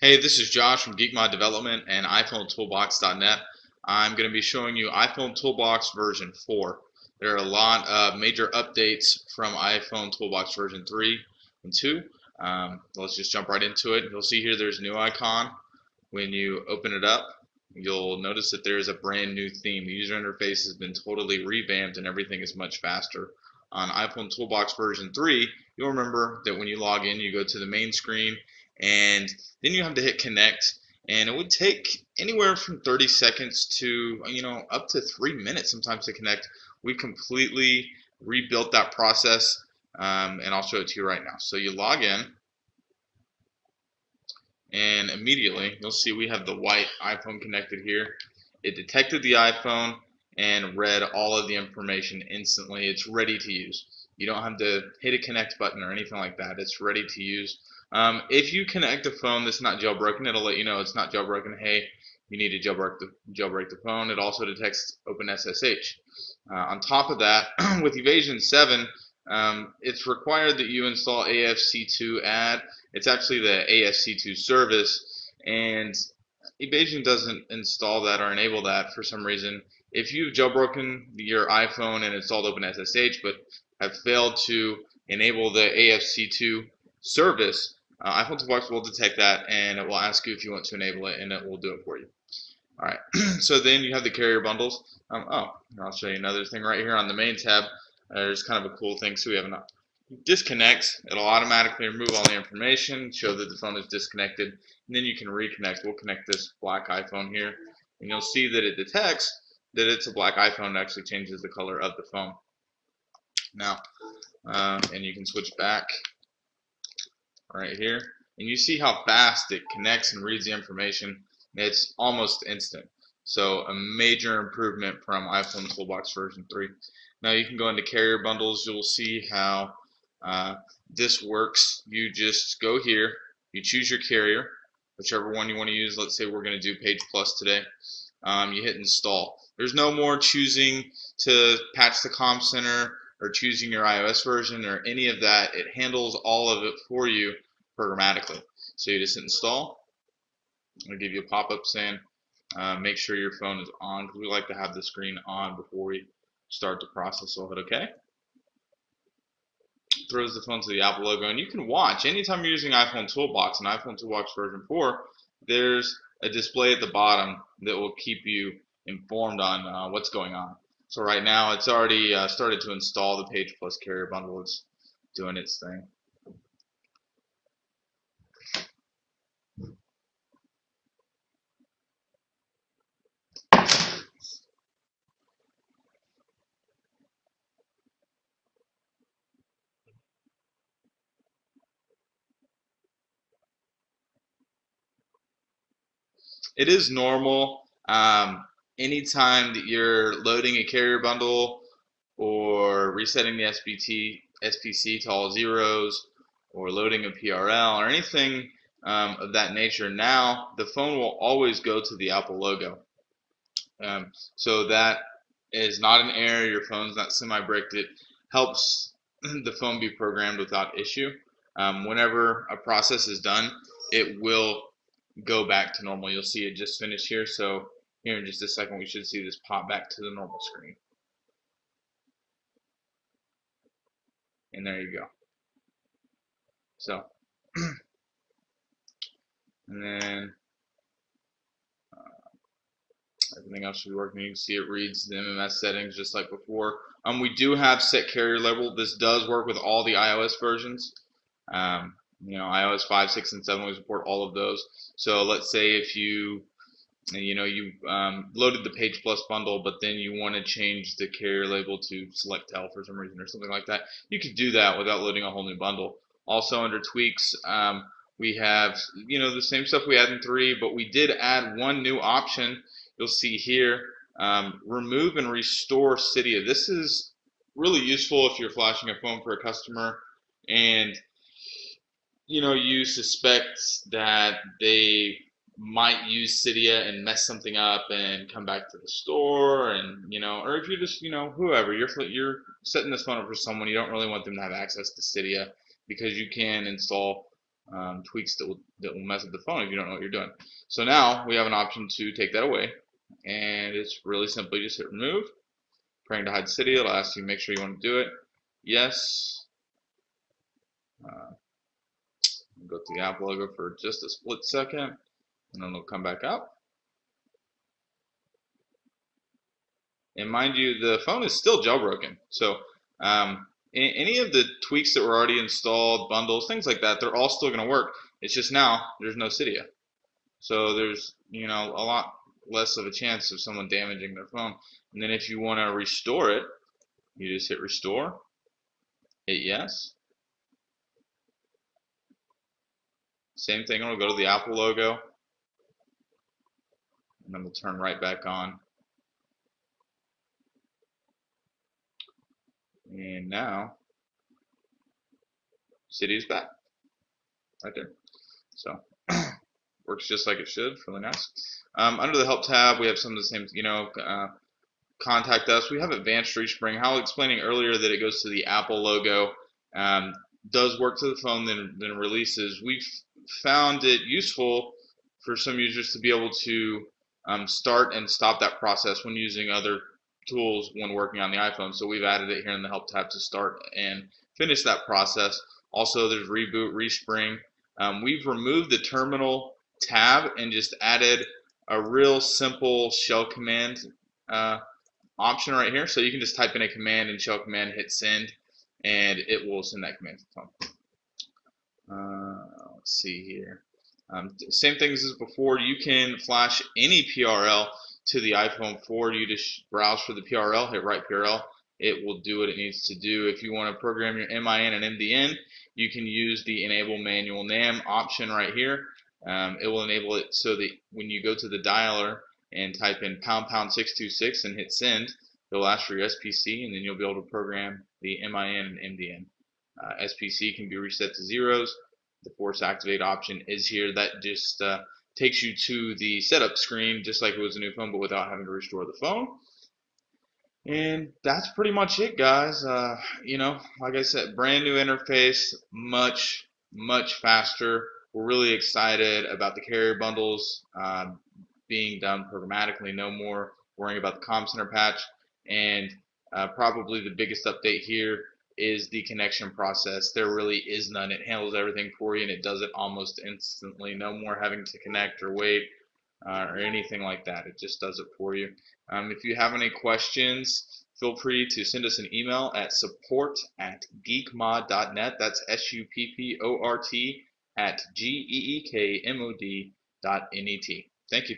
Hey, this is Josh from Geek Development and iPhone I'm going to be showing you iPhone Toolbox version 4. There are a lot of major updates from iPhone Toolbox version 3 and 2. Let's just jump right into it. You'll see here there's a new icon. When you open it up, you'll notice that there is a brand new theme. The user interface has been totally revamped and everything is much faster. On iPhone Toolbox version 3, you'll remember that when you log in, you go to the main screen and then you have to hit connect, and it would take anywhere from 30 seconds to up to 3 minutes sometimes to connect. We completely rebuilt that process, and I'll show it to you right now. So you log in, and immediately you'll see we have the white iPhone connected here. It detected the iPhone and read all of the information instantly. It's ready to use. You don't have to hit a connect button or anything like that. It's ready to use. If you connect a phone that's not jailbroken, it'll let you know it's not jailbroken. Hey, you need to jailbreak the phone. It also detects OpenSSH. On top of that, with Evasion 7, it's required that you install AFC2 add. It's actually the AFC2 service, and Evasion doesn't install that or enable that for some reason. If you've jailbroken your iPhone and installed OpenSSH but have failed to enable the AFC2 service, iPhone Toolbox will detect that, and it will ask you if you want to enable it, and it will do it for you. All right, so then you have the carrier bundles. I'll show you another thing right here on the main tab. There's kind of a cool thing. So we have a disconnect. It'll automatically remove all the information, show that the phone is disconnected, and then you can reconnect. We'll connect this black iPhone here, and you'll see that it detects that it's a black iPhone. It actually changes the color of the phone. Now, and you can switch back right here, and you see how fast it connects and reads the information. It's almost instant. So a major improvement from iPhone Toolbox version 3. Now you can go into carrier bundles. You'll see how this works. You just go here, you choose your carrier, whichever one you want to use. Let's say we're going to do Page Plus today. You hit install. There's no more choosing to patch the comm center or choosing your iOS version or any of that. It handles all of it for you programmatically. So you just hit install. It'll give you a pop-up saying make sure your phone is on, because we like to have the screen on before we start the process. So I'll hit OK. Throws the phone to the Apple logo, and you can watch anytime you're using iPhone Toolbox and iPhone Toolbox version 4. There's a display at the bottom that will keep you informed on what's going on. So right now it's already started to install the Page Plus carrier bundle. It's doing its thing. It is normal. Anytime that you're loading a carrier bundle or resetting the SPC to all zeros, or loading a PRL or anything of that nature, now the phone will always go to the Apple logo. So that is not an error. Your phone's not semi-bricked. It helps the phone be programmed without issue. Whenever a process is done, it will go back to normal. You'll see it just finished here. So here in just a second, we should see this pop back to the normal screen. And there you go. So, and then everything else should be working. You can see it reads the MMS settings just like before. We do have set carrier label. This does work with all the iOS versions. iOS 5, 6, and 7 we support all of those. So let's say if you loaded the Page Plus bundle, but then you want to change the carrier label to Selectel for some reason or something like that, you could do that without loading a whole new bundle. Also under tweaks, we have the same stuff we had in 3, but we did add one new option. You'll see here, remove and restore Cydia. This is really useful if you're flashing a phone for a customer and you suspect that they might use Cydia and mess something up and come back to the store, and or if you're just whoever you're setting this phone up for someone, you don't really want them to have access to Cydia, because you can install tweaks that will mess up the phone if you don't know what you're doing. So now we have an option to take that away, and it's really simply just hit remove. Preparing to hide city, it'll ask you make sure you want to do it. Yes. Go to the Apple logo for just a split second, and then it'll come back up. And mind you, the phone is still jailbroken. So any of the tweaks that were already installed, bundles, things like that, they're all still going to work. It's just now there's no Cydia. So there's a lot less of a chance of someone damaging their phone. And then if you want to restore it, you just hit restore, hit yes. Same thing, it'll go to the Apple logo, and then we'll turn right back on. And now, Cydia is back, right there. So, works just like it should, really nice. Under the Help tab, we have some of the same, contact us. We have advanced respring. How I was explaining earlier that it goes to the Apple logo, does work to the phone, then releases. We've found it useful for some users to be able to start and stop that process when using other tools when working on the iPhone. So we've added it here in the Help tab to start and finish that process. Also, there's reboot, respring. We've removed the terminal tab and just added a real simple shell command option right here. So you can just type in a command and shell command, hit send, and it will send that command to the phone. Let's see here. Same things as before. You can flash any PRL to the iPhone 4. You just browse for the PRL, hit write PRL. It will do what it needs to do. If you want to program your MIN and MDN, you can use the enable manual NAM option right here. It will enable it so that when you go to the dialer and type in #626 and hit send, it'll ask for your SPC, and then you'll be able to program the MIN and MDN. SPC can be reset to zeros. The force activate option is here. That just takes you to the setup screen just like it was a new phone, but without having to restore the phone. And that's pretty much it, guys. Like I said, brand new interface, much faster. We're really excited about the carrier bundles being done programmatically. No more worrying about the comm center patch. And probably the biggest update here is the connection process. There really is none. It handles everything for you, and it does it almost instantly. No more having to connect or wait or anything like that. It just does it for you. If you have any questions, feel free to send us an email at support@geekmod.net. That's SUPPORT @GEEKMOD.net. Thank you.